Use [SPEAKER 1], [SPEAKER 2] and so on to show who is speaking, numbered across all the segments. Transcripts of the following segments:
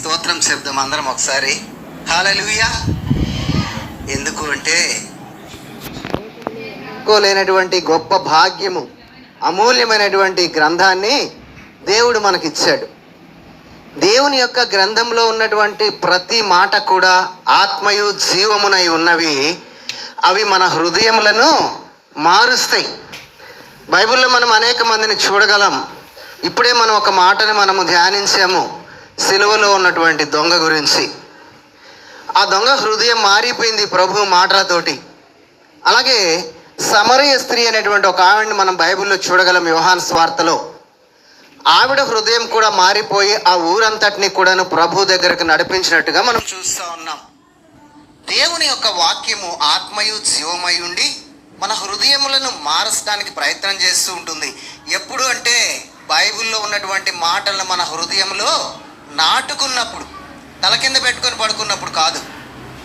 [SPEAKER 1] స్తోత్రం చెప్దాం అందరం ఒకసారి. హల్లెలూయా. ఎందుకు అంటే లేనటువంటి గొప్ప భాగ్యము, అమూల్యమైనటువంటి గ్రంథాన్ని దేవుడు మనకిచ్చాడు. దేవుని యొక్క గ్రంథంలో ఉన్నటువంటి ప్రతి మాట కూడా ఆత్మయు జీవమునై ఉన్నవి. అవి మన హృదయములను మారుస్తాయి. బైబిల్లో మనం అనేక మందిని చూడగలం. ఇప్పుడే మనం ఒక మాటని మనము ధ్యానించాము, సిలువలో ఉన్నటువంటి దొంగ గురించి. ఆ దొంగ హృదయం మారిపోయింది ప్రభు మాటలతోటి. అలాగే సమరయ స్త్రీ అనేటువంటి ఒక ఆవిడని మనం బైబిల్లో చూడగలం. యోహాను సువార్తలో ఆవిడ హృదయం కూడా మారిపోయి ఆ ఊరంతటిని కూడాను ప్రభు దగ్గరకు నడిపించినట్టుగా మనం చూస్తూ ఉన్నాం. దేవుని యొక్క వాక్యము ఆత్మయు జీవమై ఉండి మన హృదయములను మారచడానికి ప్రయత్నం చేస్తూ ఉంటుంది. ఎప్పుడు అంటే బైబిల్లో ఉన్నటువంటి మాటలను మన హృదయంలో నాటుకున్నప్పుడు, తల కింద పెట్టుకొని పడుకున్నప్పుడు కాదు.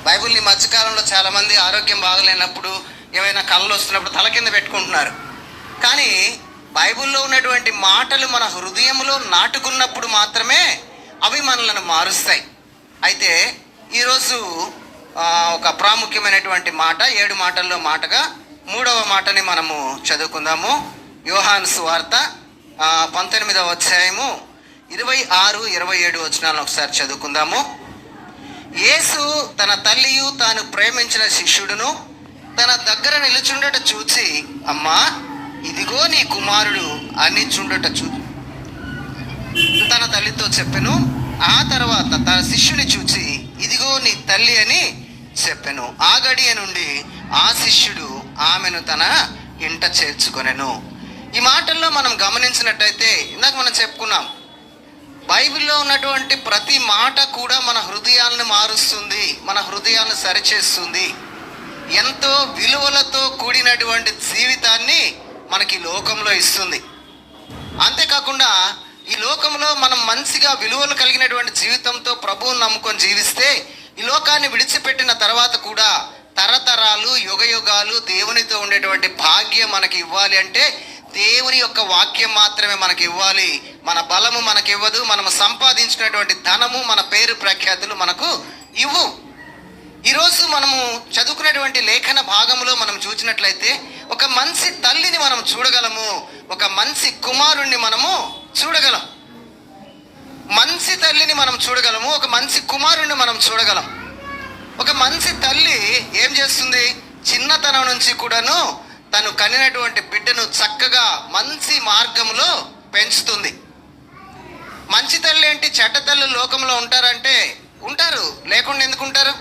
[SPEAKER 1] బైబిల్ ఈ మధ్యకాలంలో చాలామంది ఆరోగ్యం బాగలేనప్పుడు, ఏమైనా కళ్ళు వస్తున్నప్పుడు తల కింద పెట్టుకుంటున్నారు. కానీ బైబిల్లో ఉన్నటువంటి మాటలు మన హృదయంలో నాటుకున్నప్పుడు మాత్రమే అవి మనలను మారుస్తాయి. అయితే ఈరోజు ఒక ప్రాముఖ్యమైనటువంటి మాట, 7 మాటల్లో మాటగా 3వ మాటని మనము చదువుకుందాము. యోహాను సువార్త 19వ అధ్యాయము 26, 27 వచనాలను ఒకసారి చదువుకుందాము. యేసు తన తల్లియు తాను ప్రేమించిన శిష్యుడును తన దగ్గర నిలుచుండట చూచి, అమ్మా ఇదిగో నీ కుమారుడు అని చుండట తన తల్లితో చెప్పెను. ఆ తర్వాత తన శిష్యుని చూచి, ఇదిగో నీ తల్లి అని చెప్పెను. ఆ గడియ నుండి ఆ శిష్యుడు ఆమెను తన ఇంట చేర్చుకొనెను. ఈ మాటల్లో మనం గమనించినట్టయితే, ఇందాక మనం చెప్పుకున్నాం, బైబిల్లో ఉన్నటువంటి ప్రతి మాట కూడా మన హృదయాలను మారుస్తుంది, మన హృదయాలను సరిచేస్తుంది. ఎంతో విలువలతో కూడినటువంటి జీవితాన్ని మనకి లోకంలో ఇస్తుంది. అంతేకాకుండా ఈ లోకంలో మనం మంచిగా విలువలు కలిగినటువంటి జీవితంతో ప్రభువుని నమ్ముకొని జీవిస్తే, ఈ లోకాన్ని విడిచిపెట్టిన తర్వాత కూడా తరతరాలు యుగయుగాలు దేవునితో ఉండేటువంటి భాగ్యం మనకి ఇవ్వాలి అంటే దేవుని యొక్క వాక్యం మాత్రమే మనకి ఇవ్వాలి. మన బలము మనకి ఇవ్వదు, మనము సంపాదించినటువంటి ధనము, మన పేరు ప్రఖ్యాతులు మనకు ఇవ్వు. ఈరోజు మనము చదువుకునేటువంటి లేఖన భాగంలో మనం చూసినట్లయితే ఒక మంచి తల్లిని మనం చూడగలము, ఒక మంచి కుమారుణ్ణి మనము చూడగలం. మంచి తల్లిని మనం చూడగలము, ఒక మంచి కుమారుణ్ణి మనం చూడగలం. ఒక మంచి తల్లి ఏం చేస్తుంది? చిన్నతనం నుంచి కూడాను తను కనినటువంటి బిడ్డను చక్కగా మంచి మార్గంలో పెంచుతుంది. మంచి తల్లి ఏంటి? చెడ్డ తల్లి లోకంలో ఉంటారంటే ఉంటారు, లేకుండా ఎందుకు ఉంటారు?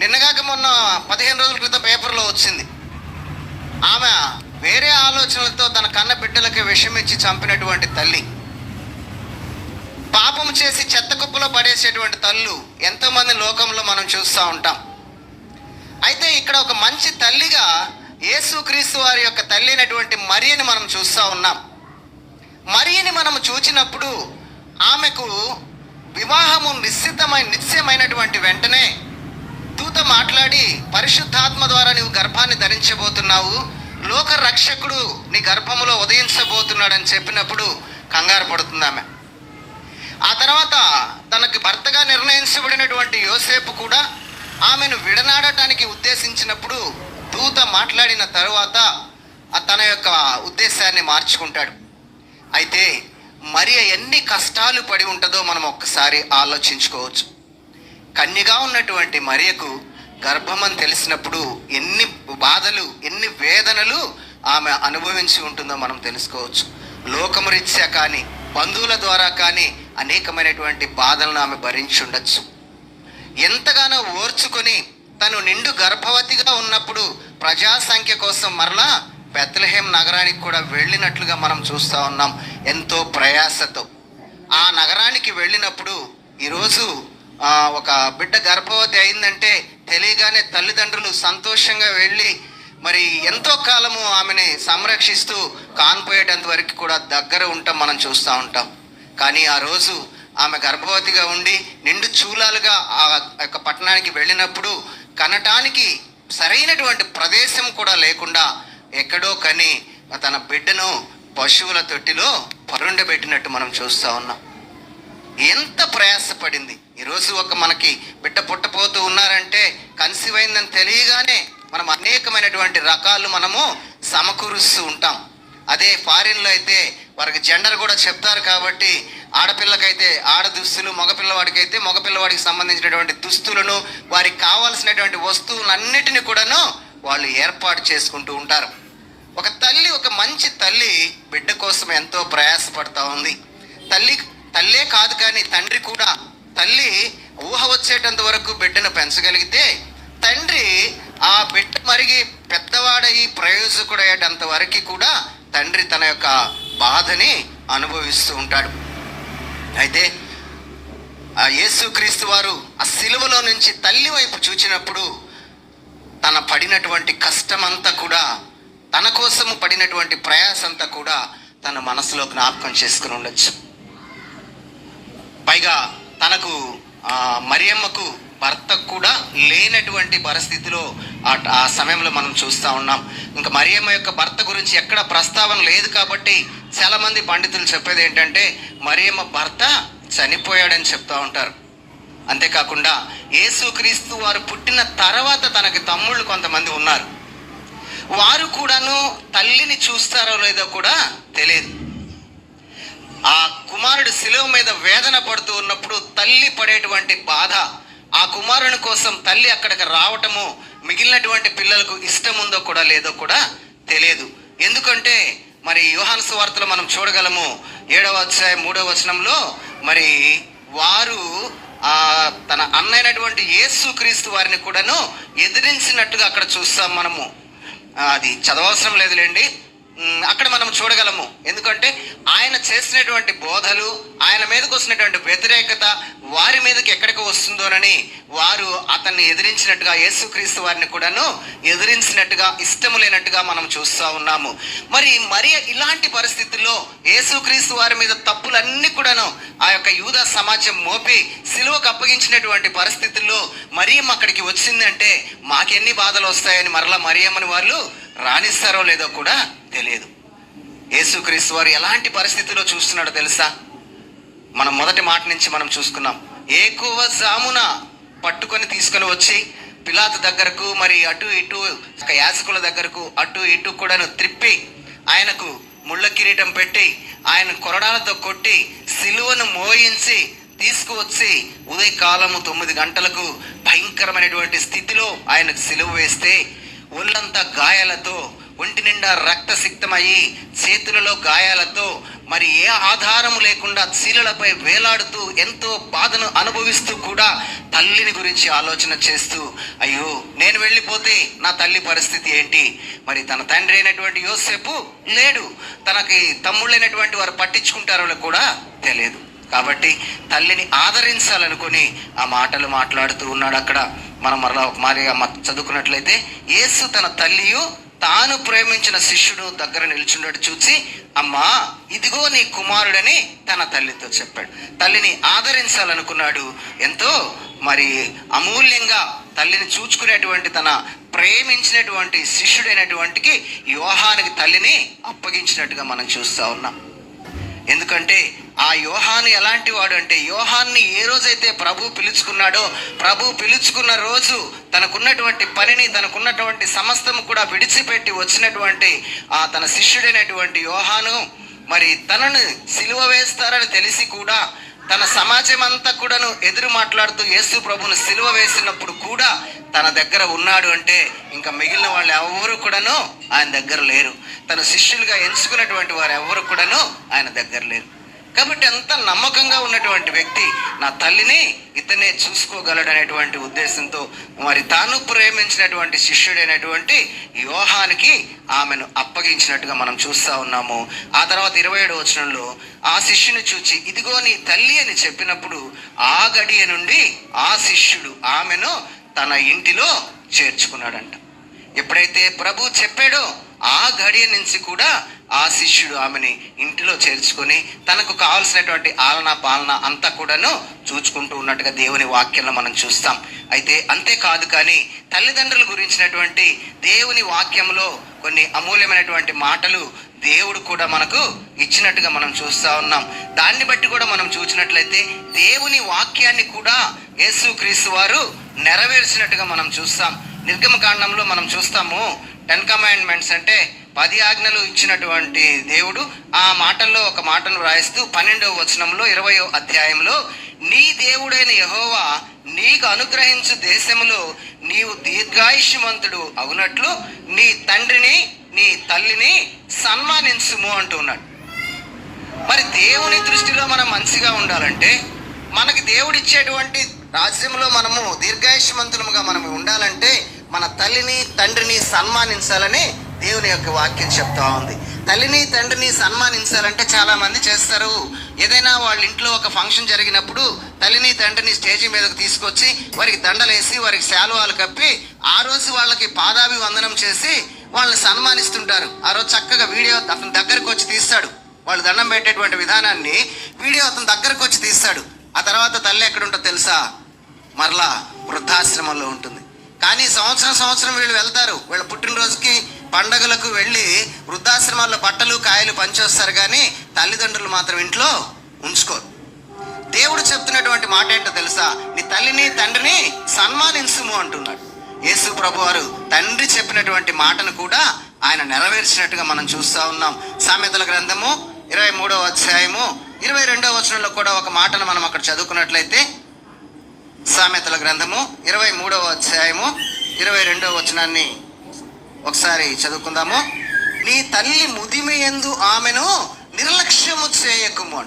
[SPEAKER 1] నిన్నగాక మొన్న 15 రోజుల క్రితం పేపర్లో వచ్చింది, ఆమె వేరే ఆలోచనలతో తన కన్న బిడ్డలకి విషమిచ్చి చంపినటువంటి తల్లి, పాపం చేసి చెత్త కుప్పలో పడేసేటువంటి తల్లు ఎంతోమంది లోకంలో మనం చూస్తూ ఉంటాం. అయితే ఇక్కడ ఒక మంచి తల్లిగా యేసుక్రీస్తు వారి యొక్క తల్లి అయినటువంటి మరియని మనం చూస్తూ ఉన్నాం. మరియని మనం చూచినప్పుడు ఆమెకు వివాహము నిశ్చయమైనటువంటి వెంటనే దూత మాట్లాడి, పరిశుద్ధాత్మ ద్వారా నీవు గర్భాన్ని ధరించబోతున్నావు, లోక రక్షకుడు నీ గర్భములో ఉదయించబోతున్నాడని చెప్పినప్పుడు కంగారు పడుతుంది ఆమె. ఆ తర్వాత తనకి భర్తగా నిర్ణయించబడినటువంటి యోసేపు కూడా ఆమెను విడనాడటానికి ఉద్దేశించినప్పుడు దూత మాట్లాడిన తరువాత తన యొక్క ఉద్దేశాన్ని మార్చుకుంటాడు. అయితే మరియ ఎన్ని కష్టాలు పడి ఉంటుందో మనం ఒక్కసారి ఆలోచించుకోవచ్చు. కన్యగా ఉన్నటువంటి మరియకు గర్భమని తెలిసినప్పుడు ఎన్ని బాధలు, ఎన్ని వేదనలు ఆమె అనుభవించి ఉంటుందో మనం తెలుసుకోవచ్చు. లోకమురీత్యా కానీ బంధువుల ద్వారా కానీ అనేకమైనటువంటి బాధలను ఆమె భరించి ఉండొచ్చు. ఎంతగానో ఓర్చుకొని తను నిండు గర్భవతిగా ఉన్నప్పుడు ప్రజాసంఖ్య కోసం మరలా బెత్లెహేం నగరానికి కూడా వెళ్ళినట్లుగా మనం చూస్తూ ఉన్నాం. ఎంతో ప్రయాసతో ఆ నగరానికి వెళ్ళినప్పుడు ఈరోజు ఒక బిడ్డ గర్భవతి అయిందంటే తెలియగానే తల్లిదండ్రులు సంతోషంగా వెళ్ళి మరి ఎంతో కాలము ఆమెని సంరక్షిస్తూ కాన్పోయేటంత వరకు కూడా దగ్గర ఉంటాం మనం చూస్తూ ఉంటాం. కానీ ఆ రోజు ఆమె గర్భవతిగా ఉండి నిండు చూలాలుగా ఆ యొక్క పట్టణానికి వెళ్ళినప్పుడు కనటానికి సరైనటువంటి ప్రదేశం కూడా లేకుండా ఎక్కడో కని తన బిడ్డను పశువుల తొట్టిలో పరుండబెట్టినట్టు మనం చూస్తూ ఉన్నాం. ఎంత ప్రయాసపడింది. ఈరోజు ఒక మనకి బిడ్డ పుట్టపోతూ ఉన్నారంటే కన్సీవ్ అయిందని తెలియగానే మనం అనేకమైనటువంటి రకాలు మనము సమకూరుస్తూ ఉంటాం. అదే ఫారిన్లో అయితే వారికి జెండర్ కూడా చెప్తారు కాబట్టి ఆడపిల్లకైతే ఆడ దుస్తులు, మగపిల్లవాడికి మగపిల్లవాడికి సంబంధించినటువంటి దుస్తులను, వారికి కావాల్సినటువంటి వస్తువులన్నిటిని కూడాను వాళ్ళు ఏర్పాటు చేసుకుంటూ ఉంటారు. ఒక తల్లి, ఒక మంచి తల్లి బిడ్డ కోసం ఎంతో ప్రయాసపడతా ఉంది. తల్లే కాదు కానీ తండ్రి కూడా. తల్లి ఊహ వచ్చేటంత వరకు బిడ్డను పెంచగలిగితే తండ్రి ఆ బిడ్డ మరిగి పెద్దవాడయి ప్రయోజకుడయ్యేటంత వరకు కూడా తండ్రి తన యొక్క బాధని అనుభవిస్తూ ఉంటాడు. అయితే ఆ యేసుక్రీస్తు వారు ఆ సిలువలో నుంచి తల్లి వైపు చూచినప్పుడు తన పడినటువంటి కష్టమంతా కూడా, తన కోసము పడినటువంటి ప్రయాసంతా కూడా తన మనసులో జ్ఞాపకం చేసుకుని ఉండొచ్చు. పైగా తనకు మరియమ్మకు భర్త కూడా లేనటువంటి పరిస్థితిలో ఆ సమయంలో మనం చూస్తూ ఉన్నాం. ఇంకా మరియమ్మ యొక్క భర్త గురించి ఎక్కడ ప్రస్తావన లేదు కాబట్టి చాలామంది పండితులు చెప్పేది ఏంటంటే మరియమ్మ భర్త చనిపోయాడని చెప్తూ ఉంటారు. అంతేకాకుండా యేసుక్రీస్తు వారు పుట్టిన తర్వాత తనకి తమ్ముళ్ళు కొంతమంది ఉన్నారు. వారు కూడాను తల్లిని చూస్తారో లేదో కూడా తెలియదు. ఆ కుమారుడు శిలువ మీద వేదన పడుతూ ఉన్నప్పుడు తల్లి పడేటువంటి బాధ, ఆ కుమారుని కోసం తల్లి అక్కడికి రావటము మిగిలినటువంటి పిల్లలకు ఇష్టం ఉందో కూడా లేదో కూడా తెలియదు. ఎందుకంటే మరి యోహాను సువార్తలో మనం చూడగలము 7వ అధ్యాయం 3వ వచనంలో మరి వారు తన అన్నైనటువంటి యేసుక్రీస్తు వారిని కూడాను ఎదిరించినట్టుగా అక్కడ చూస్తాం మనము. అది చదవవసరం లేదులేండి, అక్కడ మనం చూడగలము. ఎందుకంటే ఆయన చేసినటువంటి బోధలు, ఆయన మీదకి వస్తున్నటువంటి వ్యతిరేకత వారి మీదకి ఎక్కడికి వస్తుందోనని వారు అతన్ని ఎదిరించినట్టుగా, యేసుక్రీస్తు వారిని కూడాను ఎదిరించినట్టుగా, ఇష్టము లేనట్టుగా మనం చూస్తూ ఉన్నాము. మరి ఇలాంటి పరిస్థితుల్లో యేసుక్రీస్తు వారి మీద తప్పులన్నీ కూడాను ఆ యొక్క యూదా సమాజం మోపి సిలువకు అప్పగించినటువంటి పరిస్థితుల్లో మరియమ్మ అక్కడికి వచ్చిందంటే మాకెన్ని బాధలు వస్తాయని మరలా మరియమ్మని వాళ్ళు రాణిస్తారో లేదో కూడా తెలియదు. యేసుక్రీస్తు వారు ఎలాంటి పరిస్థితిలో చూస్తున్నాడో తెలుసా? మనం మొదటి మాట నుంచి మనం చూసుకున్నాం. ఏకువ జామున పట్టుకొని తీసుకొని వచ్చి పిలాతు దగ్గరకు, మరి అటు ఇటు యాజకుల దగ్గరకు అటు ఇటు కూడాను త్రిప్పి ఆయనకు ముళ్ళ కిరీటం పెట్టి ఆయన కొరడాలతో కొట్టి సిలువను మోయించి తీసుకువచ్చి ఉదయకాలము 9 గంటలకు భయంకరమైనటువంటి స్థితిలో ఆయనకు సిలువ వేస్తే ఒళ్ళంతా గాయాలతో, ఒంటి నిండా రక్తసిక్తమయ్యి, చేతులలో గాయాలతో, మరి ఏ ఆధారము లేకుండా చీలలపై వేలాడుతూ ఎంతో బాధను అనుభవిస్తూ కూడా తల్లిని గురించి ఆలోచన చేస్తూ, అయ్యో నేను వెళ్ళిపోతే నా తల్లి పరిస్థితి ఏంటి? మరి తన తండ్రి అయినటువంటి యోసేపు లేడు, తనకి తమ్ముళ్ళైనటువంటి వారు పట్టించుకుంటారో కూడా తెలియదు. కాబట్టి తల్లిని ఆదరించాలనుకొని ఆ మాటలు మాట్లాడుతూ ఉన్నాడు. అక్కడ మనం మరలా చదువుకున్నట్లయితే యేసు తన తల్లియు తాను ప్రేమించిన శిష్యుడు దగ్గర నిల్చున్నాడు చూసి, అమ్మా ఇదిగో నీ కుమారుడని తన తల్లితో చెప్పాడు. తల్లిని ఆదరించాలనుకున్నాడు. ఎంతో మరి అమూల్యంగా తల్లిని చూచుకునేటువంటి తన ప్రేమించినటువంటి శిష్యుడైనటువంటికి యోహానికి తల్లిని అప్పగించినట్టుగా మనం చూస్తూ ఉన్నాం. ఎందుకంటే ఆ యోహాను ఎలాంటి వాడు అంటే, యోహాన్ని ఏ రోజైతే ప్రభు పిలుచుకున్నాడో, ప్రభు పిలుచుకున్న రోజు తనకున్నటువంటి పనిని, తనకున్నటువంటి సమస్తము కూడా విడిచిపెట్టి వచ్చినటువంటి తన శిష్యుడైనటువంటి యోహాను మరి తనను సిలువ వేస్తారని తెలిసి కూడా తన సమాజం అంతా కూడాను ఎదురు మాట్లాడుతూ యేసు ప్రభును సిలువ వేసినప్పుడు కూడా తన దగ్గర ఉన్నాడు అంటే ఇంకా మిగిలిన వాళ్ళు ఎవరు కూడాను ఆయన దగ్గర లేరు. తన శిష్యులుగా ఎంచుకున్నటువంటి వారు ఎవరు కూడాను ఆయన దగ్గర లేరు. కాబట్టి అంత నమ్మకంగా ఉన్నటువంటి వ్యక్తి నా తల్లిని ఇతనే చూసుకోగలడు అనేటువంటి ఉద్దేశంతో మరి తాను ప్రేమించినటువంటి శిష్యుడైనటువంటి యోహానికి ఆమెను అప్పగించినట్టుగా మనం చూస్తూ ఉన్నాము. ఆ తర్వాత 27వ వచనంలో ఆ శిష్యుని చూచి ఇదిగో నీ తల్లి అని చెప్పినప్పుడు ఆ గడియ నుండి ఆ శిష్యుడు ఆమెను తన ఇంటిలో చేర్చుకున్నాడంట. ఎప్పుడైతే ప్రభు చెప్పాడో ఆ గడియ నుంచి కూడా ఆ శిష్యుడు ఆమెని ఇంటిలో చేర్చుకొని తనకు కావాల్సినటువంటి ఆలన పాలన అంతా కూడాను చూచుకుంటూ ఉన్నట్టుగా దేవుని వాక్యంలో మనం చూస్తాం. అయితే అంతేకాదు కానీ తల్లిదండ్రుల గురించినటువంటి దేవుని వాక్యంలో కొన్ని అమూల్యమైనటువంటి మాటలు దేవుడు కూడా మనకు ఇచ్చినట్టుగా మనం చూస్తూ ఉన్నాం. దాన్ని బట్టి కూడా మనం చూసినట్లయితే దేవుని వాక్యాన్ని కూడా యేసుక్రీస్తు వారు నెరవేర్చినట్టుగా మనం చూస్తాం. నిర్గమకాండంలో మనం చూస్తాము 10 కమాండ్మెంట్స్ అంటే 10 ఆజ్ఞలు ఇచ్చినటువంటి దేవుడు ఆ మాటల్లో ఒక మాటను వ్రాయిస్తూ 12వ వచనంలో 20వ అధ్యాయంలో నీ దేవుడైన యెహోవా నీకు అనుగ్రహించు దేశములో నీవు దీర్ఘాయుష్యవంతుడు అవునట్లు నీ తండ్రిని నీ తల్లిని సన్మానించుము అంటున్నాడు. మరి దేవుని దృష్టిలో మనం మంచిగా ఉండాలంటే, మనకి దేవుడిచ్చేటువంటి రాజ్యంలో మనము దీర్ఘాయుష్యవంతులముగా మనం ఉండాలంటే మన తల్లిని తండ్రిని సన్మానించాలని దేవుని యొక్క వాక్యం చెప్తా ఉంది. తల్లిని తండ్రిని సన్మానించాలంటే చాలామంది చేస్తారు. ఏదైనా వాళ్ళ ఇంట్లో ఒక ఫంక్షన్ జరిగినప్పుడు తల్లిని తండ్రిని స్టేజీ మీదకు తీసుకొచ్చి వారికి దండలేసి వారికి శాలువాలు కప్పి ఆ రోజు వాళ్ళకి పాదాభివందనం చేసి వాళ్ళని సన్మానిస్తుంటారు. ఆ రోజు చక్కగా వీడియో అతని దగ్గరకు వచ్చి తీస్తాడు. వాళ్ళు దండం పెట్టేటువంటి విధానాన్ని వీడియో అతని దగ్గరకు వచ్చి తీస్తాడు. ఆ తర్వాత తల్లి ఎక్కడుంటుందో తెలుసా? మరలా వృద్ధాశ్రమంలో ఉంటుంది. కానీ సంవత్సరం వీళ్ళు వెళ్తారు. వీళ్ళ పుట్టినరోజుకి పండగలకు వెళ్ళి వృద్ధాశ్రమాల్లో బట్టలు కాయలు పంచొస్తారు, కానీ తల్లిదండ్రులు మాత్రం ఇంట్లో ఉంచుకోరు. దేవుడు చెప్తున్నటువంటి మాట ఏంటో తెలుసా? నీ తల్లిని తండ్రిని సన్మానించుము అంటున్నాడు. యేసు ప్రభు వారు తండ్రి చెప్పినటువంటి మాటను కూడా ఆయన నెరవేర్చినట్టుగా మనం చూస్తూ ఉన్నాం. సామెతల గ్రంథము 23వ అధ్యాయము 22వ వచనంలో కూడా ఒక మాటను మనం అక్కడ చదువుకున్నట్లయితే, సామెతల గ్రంథము 23వ అధ్యాయము 22వ వచనాన్ని ఒకసారి చదువుకుందాము. నీ తల్లి ముదిమి యందు ఆమెను నిర్లక్ష్యము చేయకుము.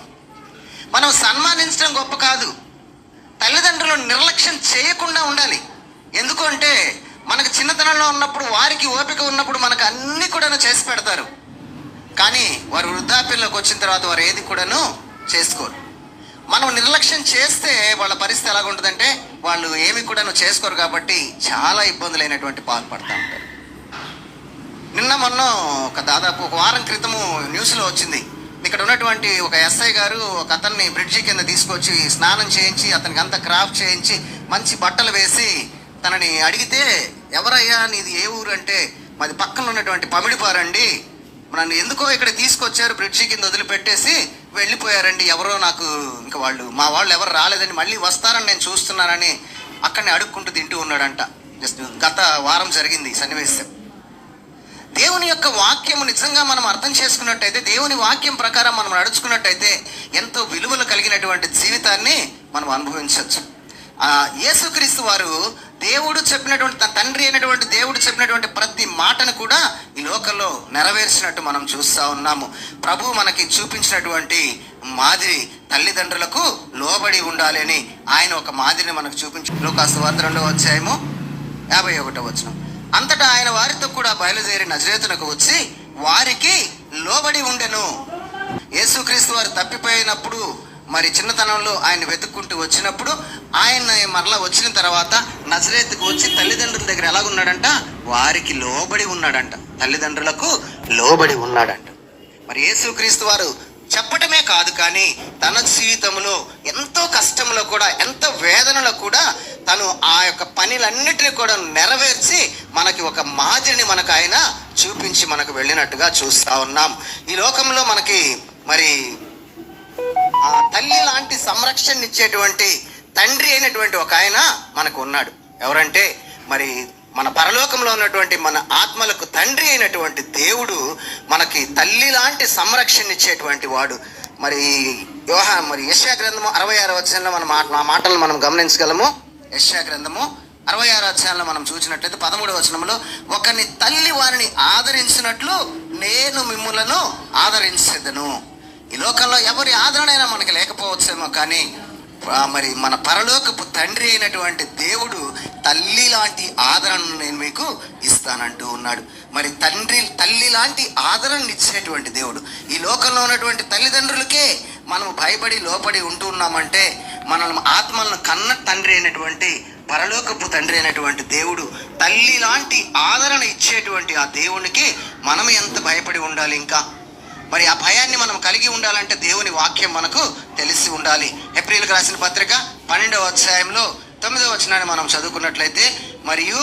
[SPEAKER 1] మనం సన్మానించడం గొప్ప కాదు, తల్లిదండ్రులను నిర్లక్ష్యం చేయకుండా ఉండాలి. ఎందుకు అంటే మనకు చిన్నతనంలో ఉన్నప్పుడు వారికి ఓపిక ఉన్నప్పుడు మనకు అన్ని కూడాను చేసి పెడతారు. కానీ వారు వృద్ధాప్యంలోకి వచ్చిన తర్వాత వారు ఏది కూడాను చేసుకోరు. మనం నిర్లక్ష్యం చేస్తే వాళ్ళ పరిస్థితి ఎలాగ ఉంటుందంటే వాళ్ళు ఏమి కూడాను చేసుకోరు. కాబట్టి చాలా ఇబ్బందులైనటువంటి పాల్పడతా ఉంటారు. నిన్న మొన్న దాదాపు ఒక వారం క్రితము న్యూస్లో వచ్చింది. ఇక్కడ ఉన్నటువంటి ఒక ఎస్ఐ గారు ఒక అతన్ని బ్రిడ్జి కింద తీసుకొచ్చి స్నానం చేయించి అతనికి అంతా క్రాఫ్ట్ చేయించి మంచి బట్టలు వేసి తనని అడిగితే, ఎవరయ్యా నీది ఏ ఊరు అంటే, మాది పక్కన ఉన్నటువంటి పమిడిపారండి, నన్ను ఎందుకో ఇక్కడ తీసుకొచ్చారు, బ్రిడ్జి కింద వదిలిపెట్టేసి వెళ్ళిపోయారండి, ఎవరో నాకు ఇంకా మా వాళ్ళు ఎవరు రాలేదని మళ్ళీ వస్తారని నేను చూస్తున్నానని అక్కడనే అడుక్కుంటూ తింటూ ఉన్నాడంట. జస్ట్ గత వారం జరిగింది సన్నివేశం. దేవుని యొక్క వాక్యము నిజంగా మనం అర్థం చేసుకున్నట్టయితే, దేవుని వాక్యం ప్రకారం మనం నడుచుకున్నట్టయితే ఎంతో విలువలు కలిగినటువంటి జీవితాన్ని మనం అనుభవించవచ్చు. యేసుక్రీస్తు వారు దేవుడు చెప్పినటువంటి, తన తండ్రి అయినటువంటి దేవుడు చెప్పినటువంటి ప్రతి మాటను కూడా ఈ లోకంలో నెరవేర్చినట్టు మనం చూస్తూ ఉన్నాము. ప్రభు మనకి చూపించినటువంటి మాదిరి తల్లిదండ్రులకు లోబడి ఉండాలి అని ఆయన ఒక మాదిరిని మనకు చూపించి లూకా సువార్త 2వ అధ్యాయము 51వ వచనం, అంతటా ఆయన వారితో కూడా బయలుదేరి నజరేతునకు వచ్చి వారికి లోబడి ఉండెను. యేసుక్రీస్తు వారు తప్పిపోయినప్పుడు, మరి చిన్నతనంలో ఆయన వెతుక్కుంటూ వచ్చినప్పుడు, ఆయన మరలా వచ్చిన తర్వాత నజరేతుకు వచ్చి తల్లిదండ్రుల దగ్గర ఎలాగున్నాడంట? వారికి లోబడి ఉన్నాడంట. తల్లిదండ్రులకు లోబడి ఉన్నాడంట. మరి యేసుక్రీస్తు వారు చెప్పటమే కాదు, కానీ తన జీవితంలో ఎంతో కష్టంలో కూడా, ఎంతో వేదనలో కూడా తను ఆ యొక్క పనులన్నిటినీ కూడా నెరవేర్చి మనకి ఒక మాదిరిని మనకు ఆయన చూపించి మనకు వెళ్ళినట్టుగా చూస్తూ ఉన్నాం. ఈ లోకంలో మనకి మరి ఆ తల్లి లాంటి సంరక్షణ ఇచ్చేటువంటి తండ్రి అయినటువంటి ఒక ఆయన మనకు ఉన్నాడు. ఎవరంటే మరి మన పరలోకంలో ఉన్నటువంటి మన ఆత్మలకు తండ్రి అయినటువంటి దేవుడు మనకి తల్లి లాంటి సంరక్షణ ఇచ్చేటువంటి వాడు. మరి యెషయా గ్రంథము 66వ అధ్యాయంలో మనం ఆ మాటలను మనం గమనించగలము. యెషయా గ్రంథము 66వ అధ్యాయంలో మనం చూసినట్లయితే 13వ వచనంలో, ఒకని తల్లి వారిని ఆదరించినట్లు నేను మిమ్ములను ఆదరించెదను. ఈ లోకంలో ఎవరి ఆదరణైనా మనకి లేకపోవచ్చేమో, కానీ మరి మన పరలోకపు తండ్రి అయినటువంటి దేవుడు తల్లి లాంటి ఆదరణను నేను మీకు ఇస్తానంటూ ఉన్నాడు. మరి తల్లి లాంటి ఆదరణను ఇచ్చేటువంటి దేవుడు. ఈ లోకంలో ఉన్నటువంటి తల్లిదండ్రులకే మనం భయపడి లోపడి ఉంటూ ఉన్నామంటే, మనం ఆత్మలను కన్న తండ్రి అయినటువంటి పరలోకపు తండ్రి అయినటువంటి దేవుడు తల్లి లాంటి ఆదరణ ఇచ్చేటువంటి ఆ దేవునికి మనం ఎంత భయపడి ఉండాలి. ఇంకా మరి ఆ భయాన్ని మనం కలిగి ఉండాలంటే దేవుని వాక్యం మనకు తెలిసి ఉండాలి. హెబ్రీయులకు రాసిన పత్రిక 12వ అధ్యాయంలో 9వ వచనాన్ని మనం చదువుకున్నట్లయితే, మరియు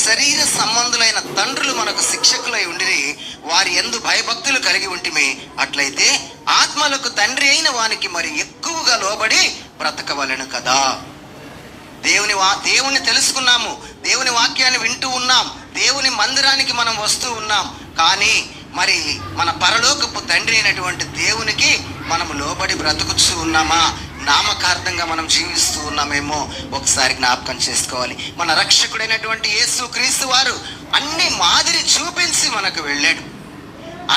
[SPEAKER 1] శరీర సంబంధులైన తండ్రులు మనకు శిక్షకులై ఉండిరి, వారి యందు భయభక్తులు కలిగి ఉంటిమి. అట్లయితే ఆత్మలకు తండ్రి అయిన వానికి మరి ఎక్కువగా లోబడి బ్రతకవలెను కదా. దేవుని తెలుసుకున్నాము, దేవుని వాక్యాన్ని వింటూ ఉన్నాం, దేవుని మందిరానికి మనం వస్తూ ఉన్నాం. కానీ మరి మన పరలోకపు తండ్రి అయినటువంటి దేవునికి మనము లోబడి బ్రతుకుతూ ఉన్నామా? నామకార్థంగా మనం జీవిస్తూ ఉన్నామేమో ఒకసారి జ్ఞాపకం చేసుకోవాలి. మన రక్షకుడైనటువంటి యేసు క్రీస్తు వారు అన్ని మాదిరి చూపించి మనకు వెళ్ళాడు.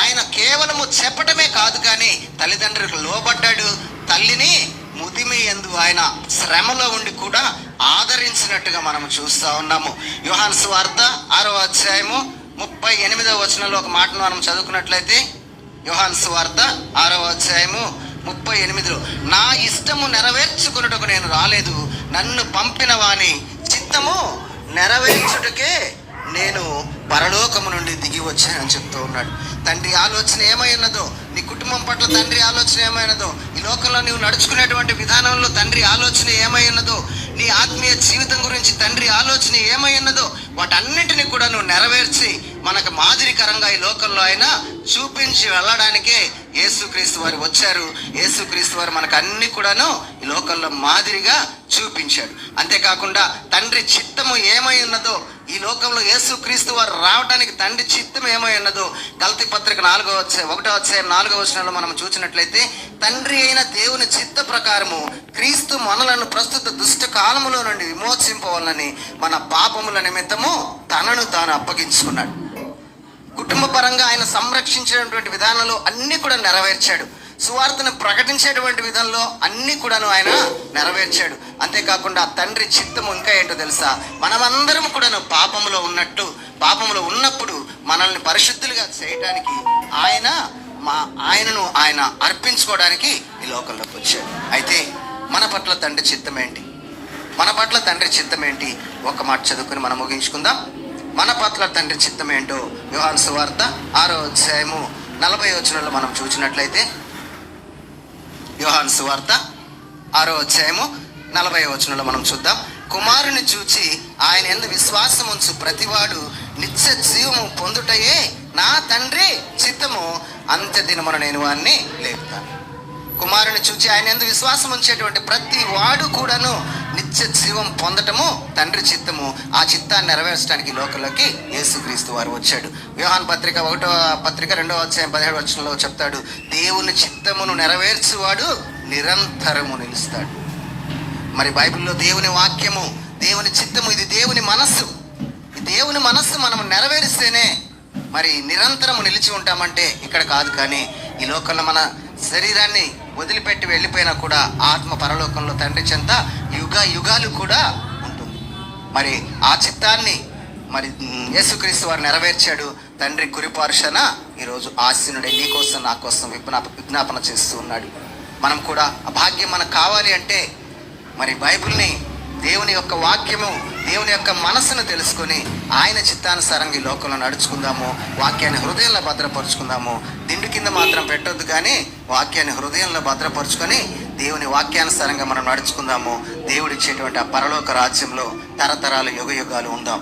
[SPEAKER 1] ఆయన కేవలము చెప్పటమే కాదు, కానీ తల్లిదండ్రులకు లోబడ్డాడు. తల్లిని ముదిమి యందు ఆయన శ్రమలో ఉండి కూడా ఆదరించినట్టుగా మనం చూస్తూ ఉన్నాము. యోహాను సువార్త 6వ అధ్యాయము 38వ వచనంలో ఒక మాటను మనం చదువుకున్నట్లయితే, యోహాను సువార్త 6వ అధ్యాయము 38లో, నా ఇష్టము నెరవేర్చుకున్నటకు నేను రాలేదు, నన్ను పంపిన వాని చిత్తము నెరవేర్చుటకే నేను పరలోకము నుండి దిగి వచ్చానని చెప్తూ ఉన్నాడు. తండ్రి ఆలోచన ఏమై ఉన్నదో, నీ కుటుంబం పట్ల తండ్రి ఆలోచన ఏమై ఉన్నదో, ఈ లోకంలో నీవు నడుచుకునేటువంటి విధానంలో తండ్రి ఆలోచన ఏమై ఉన్నదో, నీ ఆత్మీయ జీవితం గురించి తండ్రి ఆలోచన ఏమై ఉన్నదో, వాటన్నింటినీ కూడా నువ్వు నెరవేర్చి మనకు మాదిరికరంగా ఈ లోకంలో ఆయన చూపించి వెళ్ళడానికే యేసుక్రీస్తు వారు వచ్చారు. యేసుక్రీస్తు వారు మనకు అన్ని కూడాను ఈ లోకంలో మాదిరిగా చూపించాడు. అంతేకాకుండా తండ్రి చిత్తము ఏమై ఉన్నదో, ఈ లోకంలో యేసుక్రీస్తు వారు రావడానికి తండ్రి చిత్తం ఏమై ఉన్నదో గలతీ పత్రిక 1వ అధ్యాయం 4వ వచనంలో మనం చూసినట్లయితే, తండ్రి అయిన దేవుని చిత్త ప్రకారము క్రీస్తు మనలను ప్రస్తుత దుష్ట కాలములో నుండి విమోచింపవాలని మన పాపముల నిమిత్తము తనను తాను అప్పగించుకున్నాడు. కుటుంబ పరంగా ఆయన సంరక్షించేటువంటి విధానంలో అన్ని కూడా నెరవేర్చాడు. సువార్తను ప్రకటించేటువంటి విధంలో అన్ని కూడాను ఆయన నెరవేర్చాడు. అంతేకాకుండా తండ్రి చిత్తము ఇంకా ఏంటో తెలుసా? మనమందరం కూడాను పాపములో పాపములో ఉన్నప్పుడు మనల్ని పరిశుద్ధులుగా చేయడానికి ఆయనను ఆయన అర్పించుకోవడానికి ఈ లోకంలోకి వచ్చాడు. అయితే మన పట్ల తండ్రి చిత్తం ఏంటి? మన పట్ల తండ్రి చిత్తం ఏంటి? ఒక మాట చదువుకుని మనం ముగించుకుందాం. మన పట్ల తండ్రి చిత్తం ఏంటో యోహాను సువార్త 6వ అధ్యాయము 40వ వచనంలో మనం చూసినట్లయితే, యోహాను సువార్త 6వ అధ్యాయము 40వ వచనంలో మనం చూద్దాం. కుమారుని చూచి ఆయన యందు విశ్వాసం ఉంచు ప్రతివాడు నిత్య జీవము పొందుటయే నా తండ్రి చిత్తము, అంత్య దినమున నేను వారిని లేపుతాను. కుమారుని చూచి ఆయన యందు విశ్వాసం ఉంచేటువంటి ప్రతి వాడు కూడాను నిత్య జీవం పొందటము తండ్రి చిత్తము. ఆ చిత్తాన్ని నెరవేర్చడానికి లోకంలోకి యేసుక్రీస్తు వారు వచ్చాడు. యోహాను పత్రిక 1వ పత్రిక 2వ అధ్యాయం 17వ వచనంలో చెప్తాడు, దేవుని చిత్తమును నెరవేర్చువాడు నిరంతరము నిలుస్తాడు. మరి బైబిల్లో దేవుని వాక్యము, దేవుని చిత్తము, ఇది దేవుని మనస్సు. ఈ దేవుని మనస్సు మనం నెరవేరిస్తేనే మరి నిరంతరము నిలిచి ఉంటామంటే ఇక్కడ కాదు. కానీ ఈ లోకంలో మన శరీరాన్ని వదిలిపెట్టి వెళ్ళిపోయినా కూడా ఆత్మ పరలోకంలో తండ్రి చెంత యుగాలు కూడా ఉంటుంది. మరి ఆ చిత్తాన్ని మరి యేసుక్రీస్తు వారు నెరవేర్చాడు. తండ్రి కురిపార్షన ఈరోజు ఆసీనుడై నీ కోసం నా కోసం విజ్ఞాపన చేస్తూ ఉన్నాడు. మనం కూడా ఆ భాగ్యం మనకు కావాలి అంటే మరి బైబిల్ని, దేవుని యొక్క వాక్యము, దేవుని యొక్క మనస్సును తెలుసుకొని ఆయన చిత్తానుసారంగా ఈ లోకంలో నడుచుకుందాము. వాక్యాన్ని హృదయంలో భద్రపరుచుకుందాము. దిండు కింద మాత్రం పెట్టొద్దు, కానీ వాక్యాన్ని హృదయంలో భద్రపరుచుకొని దేవుని వాక్యానుసారంగా మనం నడుచుకుందాము. దేవుడిచ్చేటువంటి ఆ పరలోక రాజ్యంలో తరతరాలు యుగయుగాలు ఉందాం.